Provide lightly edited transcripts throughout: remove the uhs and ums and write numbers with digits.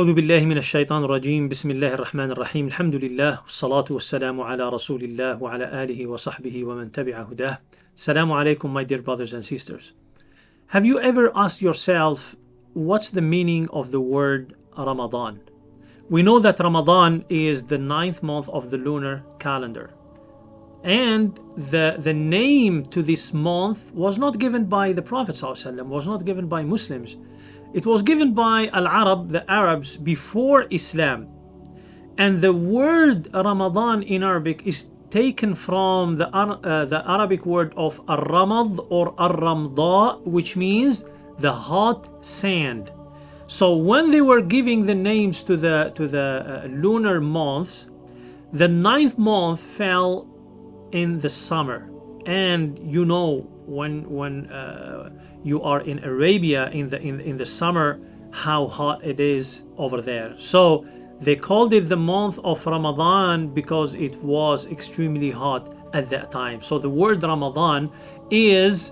أعوذ بالله من الشيطان الرجيم بسم الله الرحمن الرحيم الحمد لله والصلاة والسلام على رسول الله وعلى آله وصحبه ومن تبع هداه. Assalamu alaikum, my dear brothers and sisters. Have you ever asked yourself what's the meaning of the word Ramadan? We know that Ramadan is the 9th month of the lunar calendar. And the name to this month was not given by the Prophet ﷺ, was not given by Muslims. It was given by Al-Arab, the Arabs, before Islam. And the word Ramadan in Arabic is taken from the Arabic word of Ar-Ramad or Ar-Ramda, which means the hot sand. So when they were giving the names to the lunar months, the 9th month fell in the summer. And you know, when you are in Arabia in the summer, how hot it is over there. So they called it the month of Ramadan because it was extremely hot at that time. So the word Ramadan is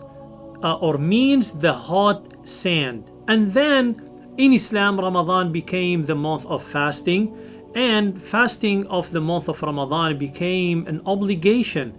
or means the hot sand. And then in Islam, Ramadan became the month of fasting, and fasting of the month of Ramadan became an obligation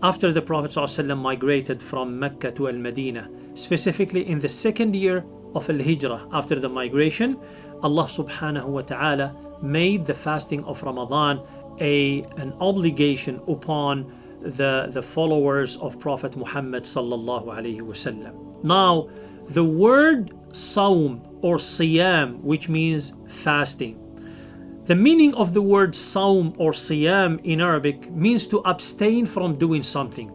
after the Prophet ﷺ migrated from Mecca to Al-Madinah, specifically in the 2nd year of Al-Hijrah. After the migration, Allah subhanahu wa ta'ala made the fasting of Ramadan an obligation upon the followers of Prophet Muhammad sallallahu alayhi wasallam. Now, the word Sawm or Siyam, which means fasting, the meaning of the word Sawm or Siyam in Arabic means to abstain from doing something.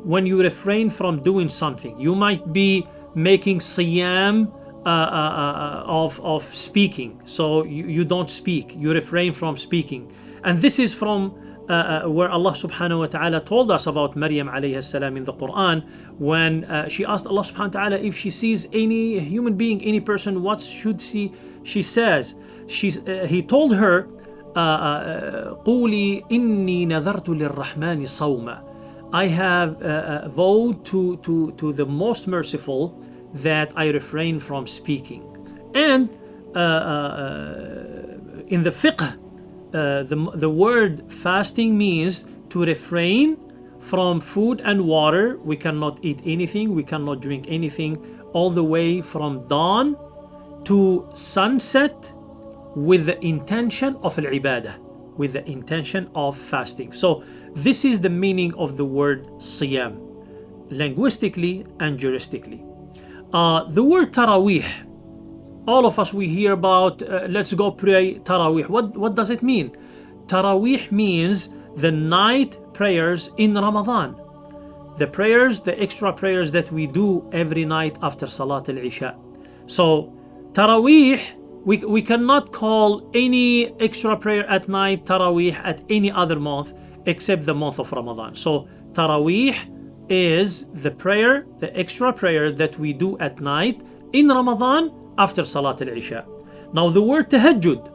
When you refrain from doing something, you might be making Siyam of speaking. So you don't speak, you refrain from speaking. And this is from where Allah subhanahu wa ta'ala told us about Maryam alayhi salam in the Quran, when she asked Allah subhanahu wa ta'ala if she sees any human being, any person, what should she says. He told her, قولي إني نذرت للرحمن صوما. I have vowed to the most merciful that I refrain from speaking. And in the fiqh, the word fasting means to refrain from food and water. We cannot eat anything, we cannot drink anything, all the way from dawn to sunset, with the intention of al-ibadah, with the intention of fasting. So this is the meaning of the word siyam, linguistically and juristically. The word Taraweeh, all of us, we hear about let's go pray Taraweeh. What does it mean? Taraweeh means the night prayers in Ramadan, the prayers, the extra prayers that we do every night after Salat al-Isha. So Taraweeh, we cannot call any extra prayer at night Taraweeh at any other month except the month of Ramadan. So Taraweeh is the prayer, the extra prayer that we do at night in Ramadan after Salat al-Isha. Now the word Tahajjud,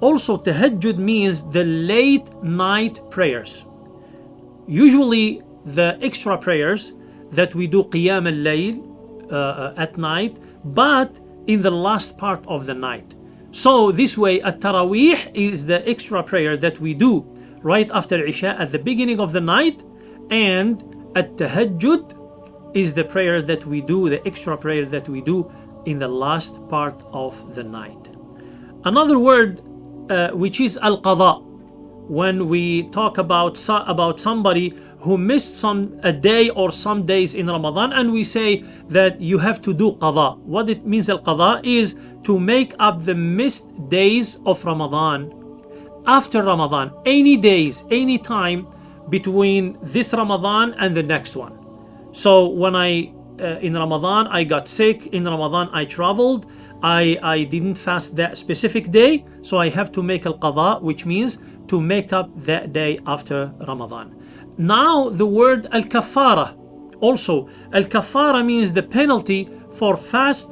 also Tahajjud means the late night prayers. Usually the extra prayers that we do Qiyam al-Layl at night, but in the last part of the night. So this way, at-Taraweeh is the extra prayer that we do right after Isha at the beginning of the night, and at-Tahajjud is the prayer that we do, the extra prayer that we do in the last part of the night. Another word which is al-Qada, when we talk about somebody who missed a day or some days in Ramadan, and we say that you have to do qada. What it means, al-qada, is to make up the missed days of Ramadan after Ramadan, any days, any time between this Ramadan and the next one. So when in Ramadan I got sick, in Ramadan I traveled, I didn't fast that specific day, so I have to make al-qada, which means to make up that day after Ramadan. Now the word al-kafara, also al-kafara means the penalty for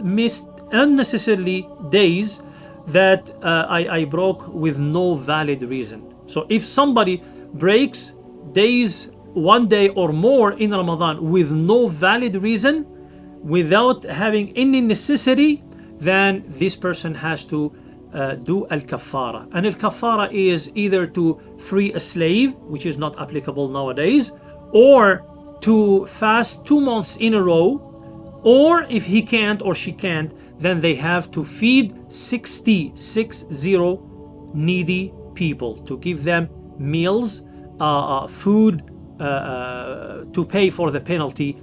missed unnecessarily days that I broke with no valid reason. So if somebody breaks days, one day or more in Ramadan with no valid reason, without having any necessity, then this person has to do al-kaffara. And al-kaffara is either to free a slave, which is not applicable nowadays, or to fast 2 months in a row, or if he can't or she can't, then they have to feed 60 needy people, to give them meals, food, to pay for the penalty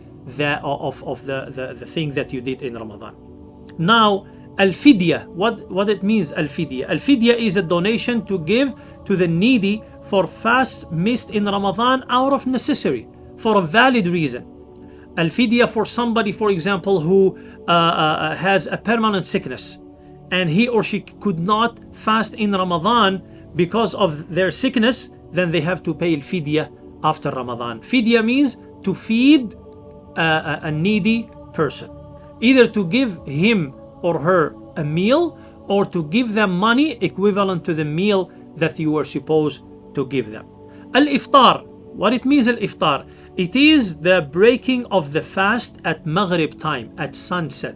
of the thing that you did in Ramadan. Now, al-fidya, what it means, al-fidya? Al-fidya is a donation to give to the needy for fasts missed in Ramadan out of necessity, for a valid reason. Al-fidya for somebody, for example, who has a permanent sickness, and he or she could not fast in Ramadan because of their sickness, then they have to pay al-fidya after Ramadan. Fidya means to feed a needy person, either to give him or her a meal, or to give them money equivalent to the meal that you were supposed to give them. Al-iftar, what it means, al-iftar? It is the breaking of the fast at Maghrib time, at sunset.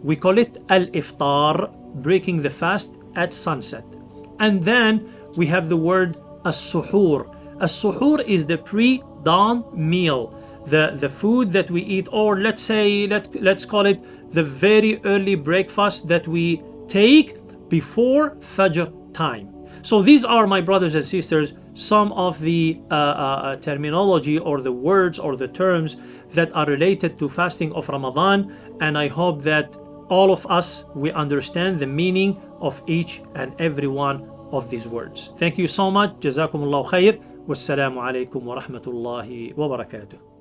We call it al-iftar, breaking the fast at sunset. And then we have the word as-suhoor. As-suhoor is the pre-dawn meal, the food that we eat, or let's call it the very early breakfast that we take before Fajr time. So these are, my brothers and sisters, some of the terminology or the words or the terms that are related to fasting of Ramadan, and I hope that all of us, we understand the meaning of each and every one of these words. Thank you so much. Jazakumullahu khair. Wassalamu alaikum wa rahmatullahi wa barakatuh.